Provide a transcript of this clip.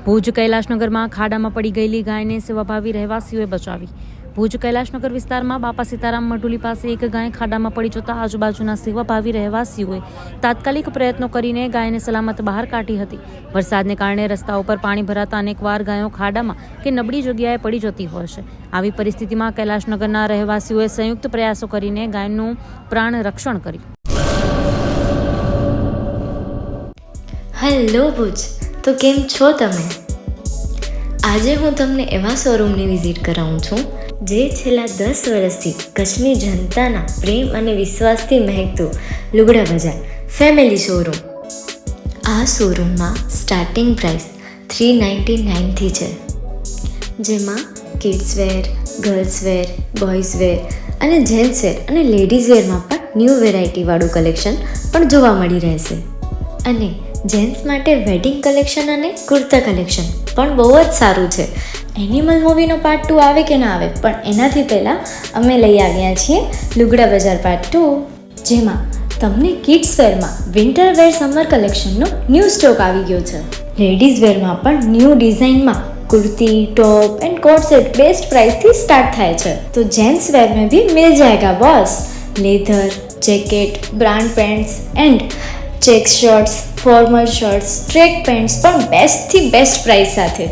ભુજ કૈલાશનગરમાં ખાડામાં પડી ગયેલી ગાયને સેવાભાવી રહેવાસીઓએ બચાવી. ભુજ કૈલાશનગર વિસ્તારમાં બાપા સીતારામ મઢુલી પાસે એક ગાય ખાડામાં પડી જતા આજુબાજુના સેવાભાવી રહેવાસીઓએ તાત્કાલિક પ્રયત્નો કરીને ગાયને સલામત બહાર કાઢી હતી. વરસાદને કારણે રસ્તા ઉપર પાણી ભરાતા અનેકવાર ગાયો ખાડામાં કે નબળી જગ્યાએ પડી જતી હોય છે. આવી પરિસ્થિતિમાં કૈલાશનગરના રહેવાસીઓએ સંયુક્ત પ્રયાસો કરીને ગાયનું પ્રાણ રક્ષણ કર્યું. હેલો ભુજ, તો કેમ છો તમે? આજે હું તમને એવા શોરૂમની વિઝિટ કરાવું છું જે છેલ્લા 10 વર્ષથી કચ્છની જનતાના પ્રેમ અને વિશ્વાસથી મહેકતું લુગડા બજાર ફેમિલી શોરૂમ. આ શોરૂમમાં સ્ટાર્ટિંગ પ્રાઇસ 399થી છે, જેમાં kids wear, girls wear, boys wear અને જેન્ટ્સ વેર અને લેડીઝ વેરમાં પણ ન્યૂ વેરાયટીવાળું કલેક્શન પણ જોવા મળી રહેશે. અને જેન્ટ્સ માટે વેડિંગ કલેક્શન અને કુર્તા કલેક્શન પણ બહુ જ સારું છે. એનિમલ મૂવીનો પાર્ટ 2 આવે કે ના આવે, પણ એનાથી પહેલાં અમે લઈ આવ્યા છીએ લુગડા બજાર પાર્ટ 2, જેમાં તમને કિડ્સ વેરમાં વિન્ટર વેર સમર કલેક્શનનો ન્યૂ સ્ટોક આવી ગયો છે. લેડીઝ વેરમાં પણ ન્યૂ ડિઝાઇનમાં kurti, top and coat set best price थी स्टार्ट थाय छे. तो जेंट्स वेर में भी मिल जाएगा boss. Leather, jacket, brand pants and check shirts, formal shirts, track pants પણ બેસ્ટ થી બેસ્ટ પ્રાઇસ સાથે.